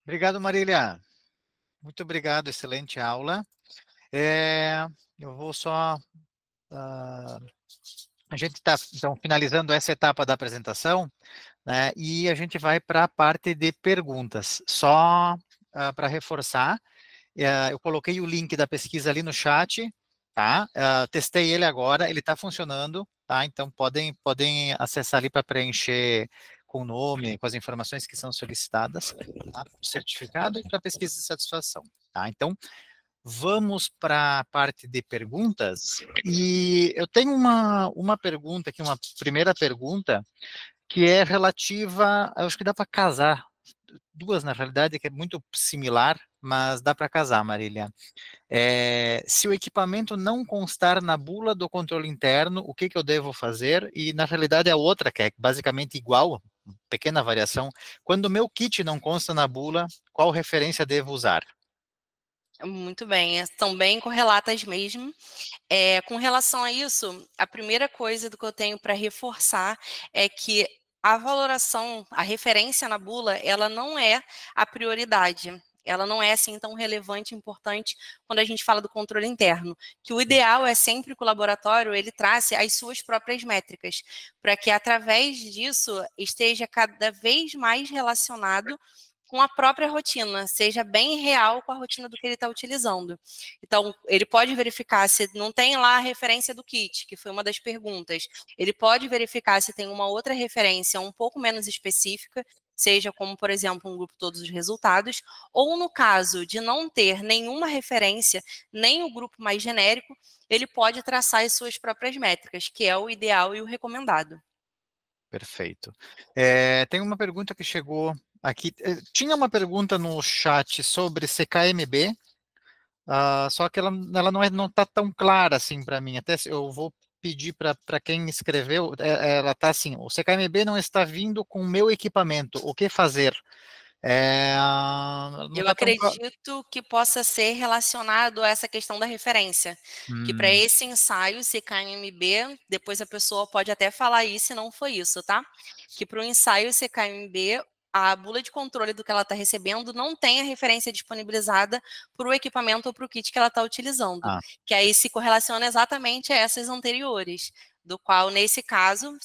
Obrigado, Marília. Muito obrigado, excelente aula. Eu vou só... a gente está, então, finalizando essa etapa da apresentação, né, e a gente vai para a parte de perguntas. Só para reforçar, eu coloquei o link da pesquisa ali no chat, tá? Testei ele agora, ele está funcionando, tá? Então, podem acessar ali para preencher com o nome, com as informações que são solicitadas, tá? O certificado e para pesquisa de satisfação, tá? Então, vamos para a parte de perguntas, e eu tenho uma pergunta aqui, uma primeira pergunta, que é relativa, eu acho que dá para casar, duas na realidade, que é muito similar, mas dá para casar, Marília. Se o equipamento não constar na bula do controle interno, o que eu devo fazer? E na realidade a outra, que é basicamente igual, pequena variação, quando o meu kit não consta na bula, qual referência devo usar? Muito bem, estão bem correlatas mesmo. Com relação a isso, a primeira coisa do que eu tenho para reforçar é que a valoração, a referência na bula, ela não é a prioridade. Ela não é assim tão relevante e importante quando a gente fala do controle interno. Que o ideal é sempre que o laboratório ele trace as suas próprias métricas, para que através disso esteja cada vez mais relacionado com a própria rotina, seja bem real com a rotina do que ele está utilizando. Então, ele pode verificar se não tem lá a referência do kit, que foi uma das perguntas. Ele pode verificar se tem uma outra referência um pouco menos específica, seja como, por exemplo, um grupo todos os resultados, ou no caso de não ter nenhuma referência, nem o grupo mais genérico, ele pode traçar as suas próprias métricas, que é o ideal e o recomendado. Perfeito. Tem uma pergunta que chegou aqui. Tinha uma pergunta no chat sobre CKMB, só que ela não está tão clara assim para mim. Até eu vou pedir para quem escreveu, ela está assim, o CKMB não está vindo com o meu equipamento, o que fazer? Não Eu está tão claro. acredito que possa ser relacionado a essa questão da referência, que para esse ensaio, CKMB, depois a pessoa pode até falar isso e não foi isso, tá? Que para o ensaio CKMB, a bula de controle do que ela está recebendo não tem a referência disponibilizada para o equipamento ou para o kit que ela está utilizando, que aí se correlaciona exatamente a essas anteriores, do qual, nesse caso,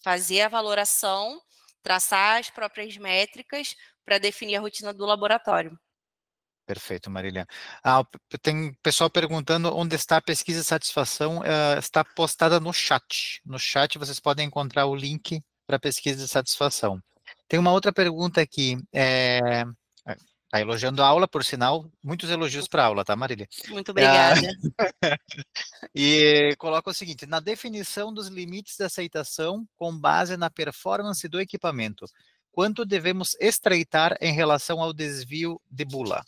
fazer a valoração, traçar as próprias métricas, para definir a rotina do laboratório. Perfeito, Marília. Tem pessoal perguntando onde está a pesquisa de satisfação, está postada no chat. No chat vocês podem encontrar o link para a pesquisa de satisfação. Tem uma outra pergunta aqui, está elogiando a aula, por sinal, muitos elogios para a aula, tá, Marília? Muito obrigada. E coloca o seguinte, na definição dos limites de aceitação com base na performance do equipamento, quanto devemos estreitar em relação ao desvio de bula?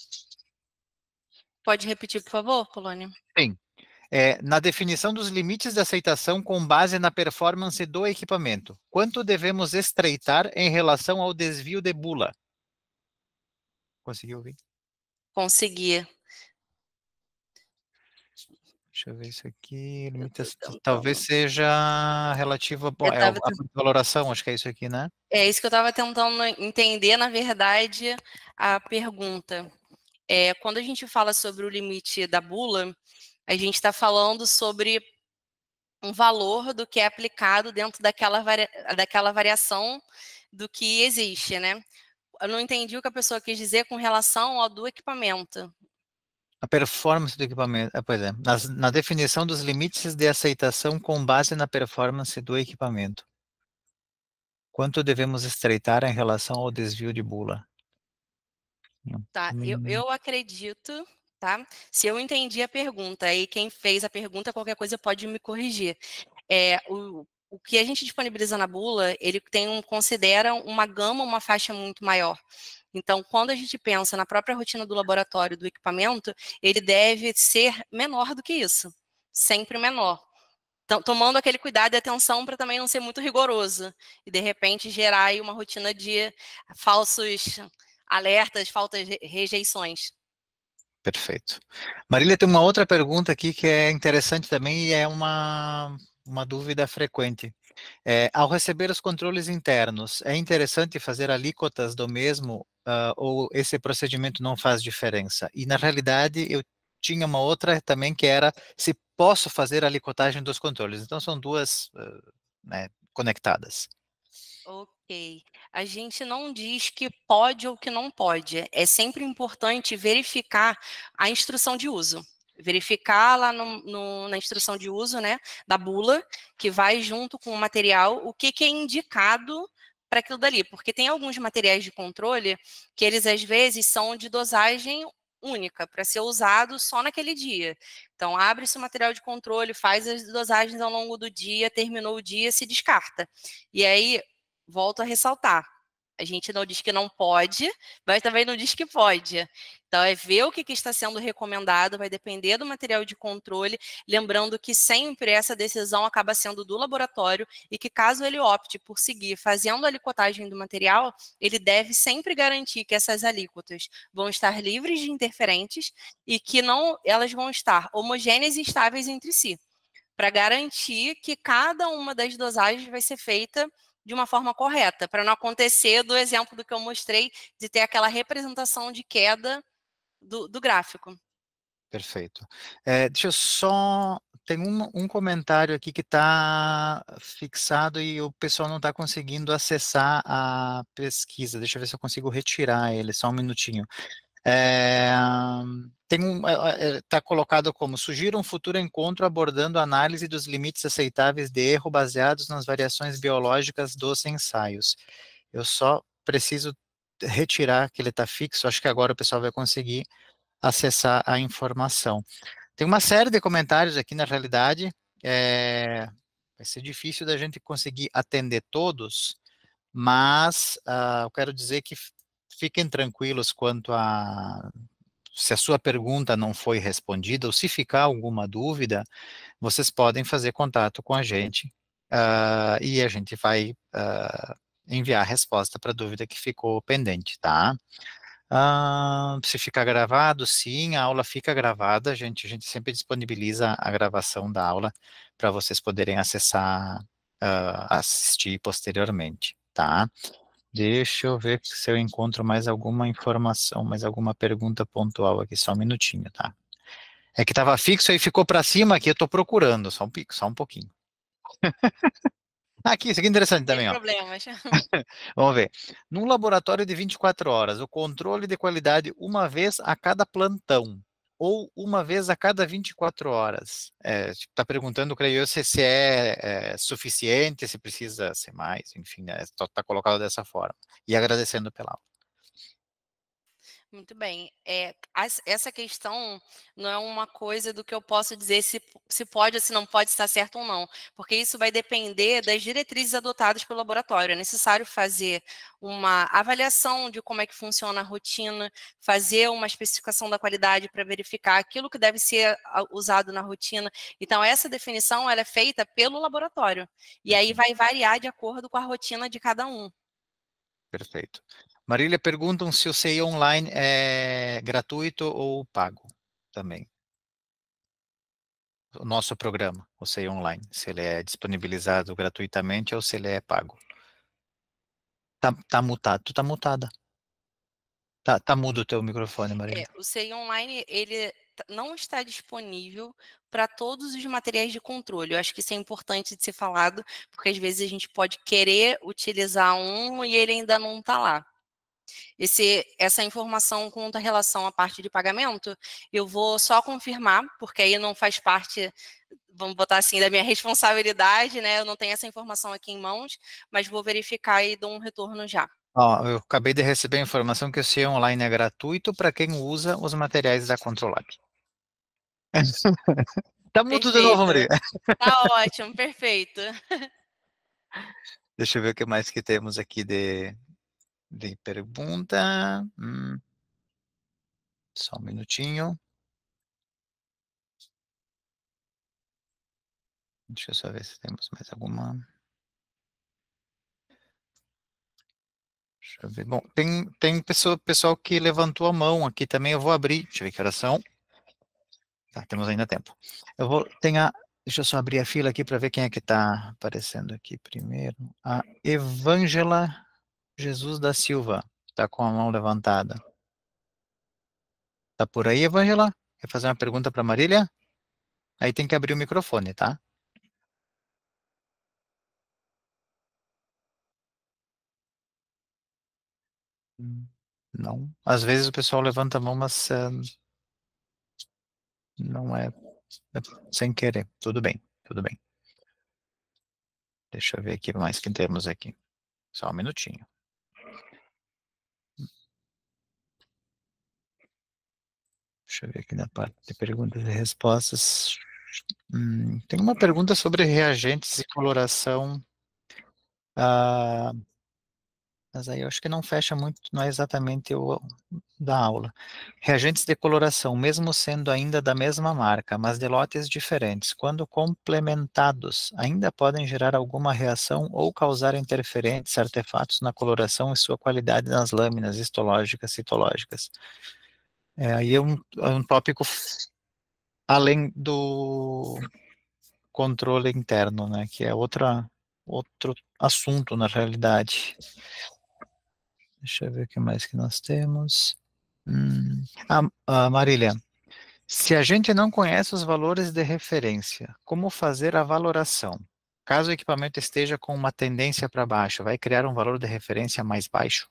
Pode repetir, por favor, Polônia? Sim. Na definição dos limites de aceitação com base na performance do equipamento, quanto devemos estreitar em relação ao desvio de bula? Conseguiu ouvir? Conseguir. Deixa eu ver isso aqui. Eu tô Talvez tentando. seja relativo a, bom, Eu tava, a valoração, acho que é isso aqui, né? é isso que eu estava tentando entender, na verdade, a pergunta. Quando a gente fala sobre o limite da bula, a gente está falando sobre um valor do que é aplicado dentro daquela variação do que existe, né? Eu não entendi o que a pessoa quis dizer com relação ao do equipamento. A performance do equipamento. Pois é, na definição dos limites de aceitação com base na performance do equipamento. Quanto devemos estreitar em relação ao desvio de bula? Tá, eu acredito, tá? Se eu entendi a pergunta, aí quem fez a pergunta, qualquer coisa pode me corrigir. O que a gente disponibiliza na bula, ele considera uma gama, uma faixa muito maior. Então, quando a gente pensa na própria rotina do laboratório, do equipamento, ele deve ser menor do que isso, sempre menor. Então, tomando aquele cuidado e atenção para também não ser muito rigoroso e, de repente, gerar aí uma rotina de falsos alertas, faltas rejeições. Perfeito. Marília, tem uma outra pergunta aqui que é interessante também e é uma dúvida frequente. Ao receber os controles internos, é interessante fazer alíquotas do mesmo, ou esse procedimento não faz diferença? E, na realidade, eu tinha uma outra também que era se posso fazer a alicotagem dos controles. Então, são duas, né, conectadas. Ok. A gente não diz que pode ou que não pode. É sempre importante verificar a instrução de uso. Verificar lá na instrução de uso, né, da bula, que vai junto com o material, o que é indicado para aquilo dali. Porque tem alguns materiais de controle que eles, às vezes, são de dosagem única, para ser usado só naquele dia. Então, abre-se o material de controle, faz as dosagens ao longo do dia, terminou o dia, se descarta. E aí, volto a ressaltar, a gente não diz que não pode, mas também não diz que pode. Então, é ver o que está sendo recomendado, vai depender do material de controle, lembrando que sempre essa decisão acaba sendo do laboratório e que, caso ele opte por seguir fazendo a alicotagem do material, ele deve sempre garantir que essas alíquotas vão estar livres de interferentes e que não elas vão estar homogêneas e estáveis entre si, para garantir que cada uma das dosagens vai ser feita de uma forma correta, para não acontecer do exemplo do que eu mostrei, de ter aquela representação de queda do gráfico. Perfeito. Deixa eu só. Tem um comentário aqui que está fixado e o pessoal não está conseguindo acessar a pesquisa. Deixa eu ver se eu consigo retirar ele, só um minutinho. Está colocado como sugiro um futuro encontro abordando a análise dos limites aceitáveis de erro baseados nas variações biológicas dos ensaios. Eu só preciso retirar que ele está fixo, acho que agora o pessoal vai conseguir acessar a informação. Tem uma série de comentários aqui, na realidade, vai ser difícil da gente conseguir atender todos, mas eu quero dizer que fiquem tranquilos quanto a se a sua pergunta não foi respondida ou se ficar alguma dúvida, vocês podem fazer contato com a gente e a gente vai enviar a resposta para a dúvida que ficou pendente, tá? Se ficar gravado, sim, a aula fica gravada, a gente sempre disponibiliza a gravação da aula para vocês poderem acessar, assistir posteriormente, tá? Deixa eu ver se eu encontro mais alguma informação, mais alguma pergunta pontual aqui, só um minutinho, tá? É que estava fixo e ficou para cima aqui, eu estou procurando, só um pouquinho. Aqui, isso aqui é interessante Sem também, ó. problemas. Vamos ver. Num laboratório de 24 horas, o controle de qualidade uma vez a cada plantão ou uma vez a cada 24 horas. Está perguntando, creio eu, se é suficiente, se precisa ser mais, enfim, né? Está colocado dessa forma. E agradecendo pela aula. Muito bem. Essa questão não é uma coisa do que eu posso dizer se pode ou se não pode estar certo ou não, porque isso vai depender das diretrizes adotadas pelo laboratório. É necessário fazer uma avaliação de como é que funciona a rotina, fazer uma especificação da qualidade para verificar aquilo que deve ser usado na rotina. Então, essa definição ela é feita pelo laboratório, e aí vai variar de acordo com a rotina de cada um. Perfeito. Marília, perguntam se o CI online é gratuito ou pago também. o nosso programa, o CEI Online, se ele é disponibilizado gratuitamente ou se ele é pago. Tá mutado, tu tá mutada. Tá mudo o teu microfone, Marília. O CEI Online, ele não está disponível para todos os materiais de controle. Eu acho que isso é importante de ser falado, porque às vezes a gente pode querer utilizar um e ele ainda não está lá. Essa informação quanto à relação à parte de pagamento, eu vou só confirmar, porque aí não faz parte, vamos botar assim, da minha responsabilidade, né? Eu não tenho essa informação aqui em mãos, mas vou verificar e dou um retorno já. Ó, eu acabei de receber a informação que o CEI Online é gratuito para quem usa os materiais da Controlab. Tá mudo de novo, Perfeito. Maria. Tá ótimo, perfeito. Deixa eu ver o que mais que temos aqui de pergunta. Só um minutinho. Deixa eu só ver se temos mais alguma. Deixa eu ver. Bom, tem pessoal que levantou a mão aqui também. Eu vou abrir. Deixa eu ver que horas são. Tá, temos ainda tempo. Deixa eu só abrir a fila aqui para ver quem é que está aparecendo aqui primeiro. A Evângela Jesus da Silva está com a mão levantada. Tá por aí, Evângela? Quer fazer uma pergunta para Marília? Aí tem que abrir o microfone, tá? Não. Às vezes o pessoal levanta a mão, mas não é sem querer. Tudo bem, tudo bem. Deixa eu ver aqui mais que temos aqui. Só um minutinho. Deixa eu ver aqui na parte de perguntas e respostas. Tem uma pergunta sobre reagentes e coloração. Ah, mas aí eu acho que não fecha muito, não é exatamente o da aula. Reagentes de coloração, mesmo sendo ainda da mesma marca, mas de lotes diferentes, quando complementados, ainda podem gerar alguma reação ou causar interferentes, artefatos na coloração e sua qualidade nas lâminas histológicas, citológicas. Aí é um tópico além do controle interno, né, que é outro assunto na realidade. Deixa eu ver o que mais que nós temos. Marília, se a gente não conhece os valores de referência, como fazer a valoração? Caso o equipamento esteja com uma tendência para baixo, vai criar um valor de referência mais baixo?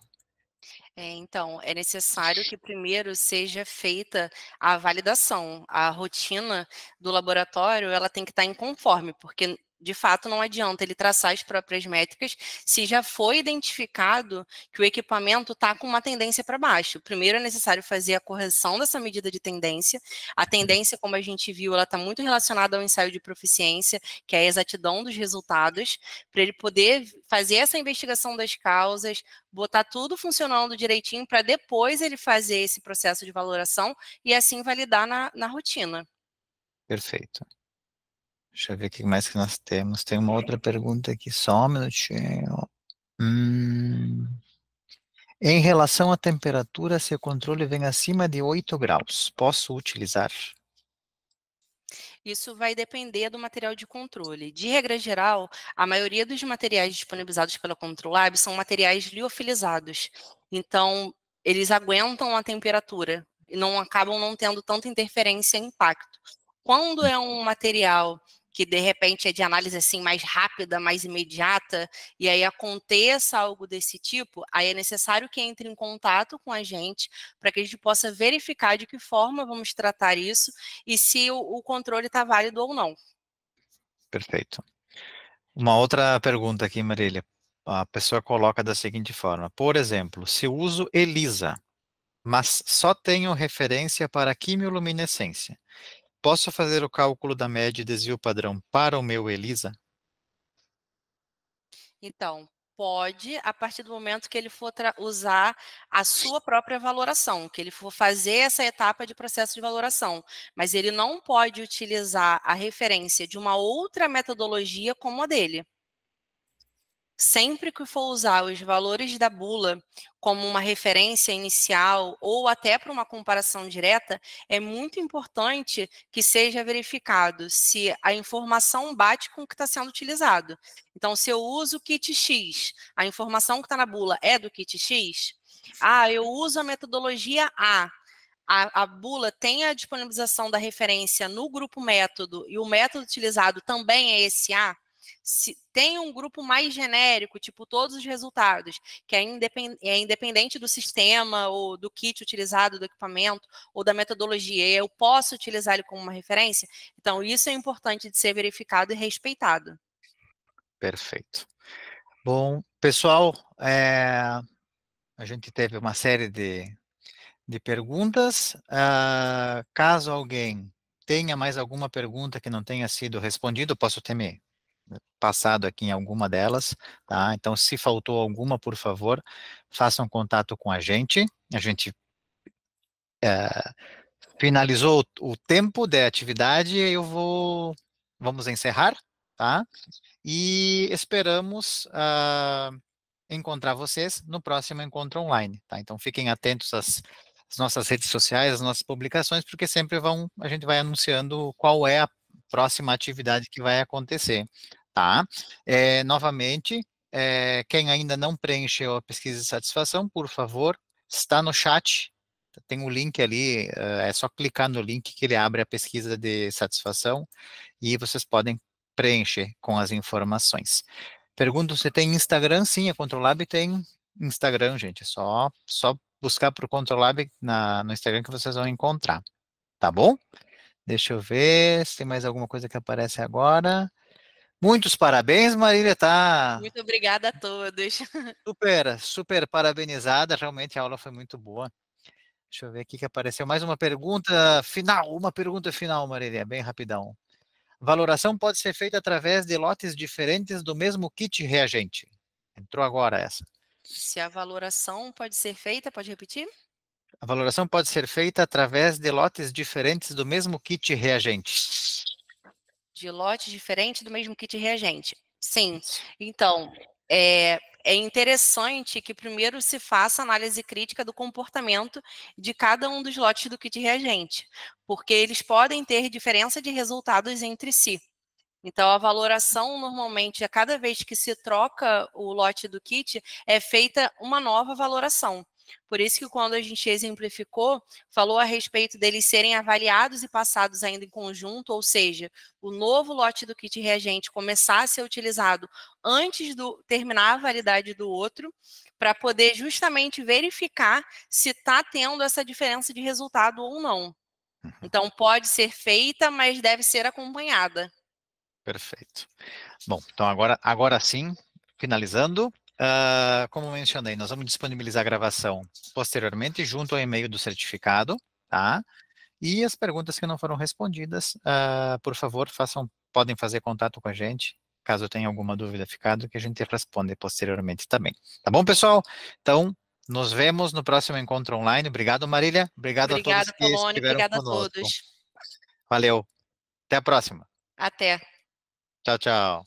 Então, é necessário que primeiro seja feita a validação. A rotina do laboratório, ela tem que estar em conforme, porque de fato não adianta ele traçar as próprias métricas se já foi identificado que o equipamento está com uma tendência para baixo. Primeiro é necessário fazer a correção dessa medida de tendência. A tendência, como a gente viu, ela está muito relacionada ao ensaio de proficiência, que é a exatidão dos resultados, para ele poder fazer essa investigação das causas, botar tudo funcionando direitinho para depois ele fazer esse processo de valoração e assim validar na rotina. Perfeito. Deixa eu ver o que mais que nós temos. Tem uma outra pergunta aqui, só um minutinho. Em relação à temperatura, se o controle vem acima de 8 graus, posso utilizar? Isso vai depender do material de controle. De regra geral, a maioria dos materiais disponibilizados pela Controlab são materiais liofilizados. Então, eles aguentam a temperatura e não acabam não tendo tanta interferência e impacto. Quando é um material que de repente é de análise assim mais rápida, mais imediata, e aí aconteça algo desse tipo, aí é necessário que entre em contato com a gente para que a gente possa verificar de que forma vamos tratar isso e se o controle está válido ou não. Perfeito. Uma outra pergunta aqui, Marília. A pessoa coloca da seguinte forma: por exemplo, se uso ELISA, mas só tenho referência para quimioluminescência, posso fazer o cálculo da média e desvio padrão para o meu ELISA? Então, pode, a partir do momento que ele for usar a sua própria valoração, que ele for fazer essa etapa de processo de valoração, mas ele não pode utilizar a referência de uma outra metodologia como a dele. sempre que for usar os valores da bula como uma referência inicial ou até para uma comparação direta, é muito importante que seja verificado se a informação bate com o que está sendo utilizado. Então, se eu uso o kit X, a informação que está na bula é do kit X? Eu uso a metodologia A. A bula tem a disponibilização da referência no grupo método e o método utilizado também é esse A. Se tem um grupo mais genérico, tipo todos os resultados, que é independente do sistema ou do kit utilizado, do equipamento ou da metodologia, eu posso utilizar ele como uma referência, então isso é importante de ser verificado e respeitado. Perfeito. Bom, pessoal, a gente teve uma série de perguntas. Caso alguém tenha mais alguma pergunta que não tenha sido respondida, eu posso ter me passado aqui em alguma delas, tá? Então, se faltou alguma, por favor, façam contato com a gente. A gente finalizou o tempo da atividade, vamos encerrar, tá? E esperamos encontrar vocês no próximo encontro online, tá? Então fiquem atentos às nossas redes sociais, às nossas publicações, porque sempre a gente vai anunciando qual é a próxima atividade que vai acontecer, tá? Novamente, quem ainda não preencheu a pesquisa de satisfação, por favor, está no chat, tem um link ali, é só clicar no link que ele abre a pesquisa de satisfação e vocês podem preencher com as informações. Pergunto se tem Instagram. Sim, a Controlab tem Instagram, gente. É só buscar por Controlab no Instagram que vocês vão encontrar. Tá bom? Deixa eu ver se tem mais alguma coisa que aparece agora. Muitos parabéns, Marília. Tá Muito obrigada a todos. super, super parabenizada. Realmente a aula foi muito boa. Deixa eu ver aqui que apareceu mais uma pergunta final. Uma pergunta final, Marília, bem rapidão. Valoração pode ser feita através de lotes diferentes do mesmo kit reagente. Entrou agora essa. Se a valoração pode ser feita, pode repetir? A valoração pode ser feita através de lotes diferentes do mesmo kit reagente. De lotes diferentes do mesmo kit reagente. Sim. Isso. Então, é interessante que primeiro se faça análise crítica do comportamento de cada um dos lotes do kit reagente, porque eles podem ter diferença de resultados entre si. Então, a valoração, normalmente, a cada vez que se troca o lote do kit, é feita uma nova valoração. Por isso que quando a gente exemplificou, falou a respeito deles serem avaliados e passados ainda em conjunto, ou seja, o novo lote do kit reagente começar a ser utilizado antes do terminar a validade do outro, para poder justamente verificar se está tendo essa diferença de resultado ou não. Então, pode ser feita, mas deve ser acompanhada. Perfeito. Bom, então agora sim, finalizando, como mencionei, nós vamos disponibilizar a gravação posteriormente junto ao e-mail do certificado, tá? E as perguntas que não foram respondidas, por favor, podem fazer contato com a gente, caso tenha alguma dúvida ficado, que a gente responde posteriormente também. Tá bom, pessoal? Então, nos vemos no próximo encontro online. Obrigado, Marília. Obrigado a todos Obrigada, que Polônia. estiveram Obrigada a conosco. todos. Valeu. Até a próxima. Até. Tchau, tchau.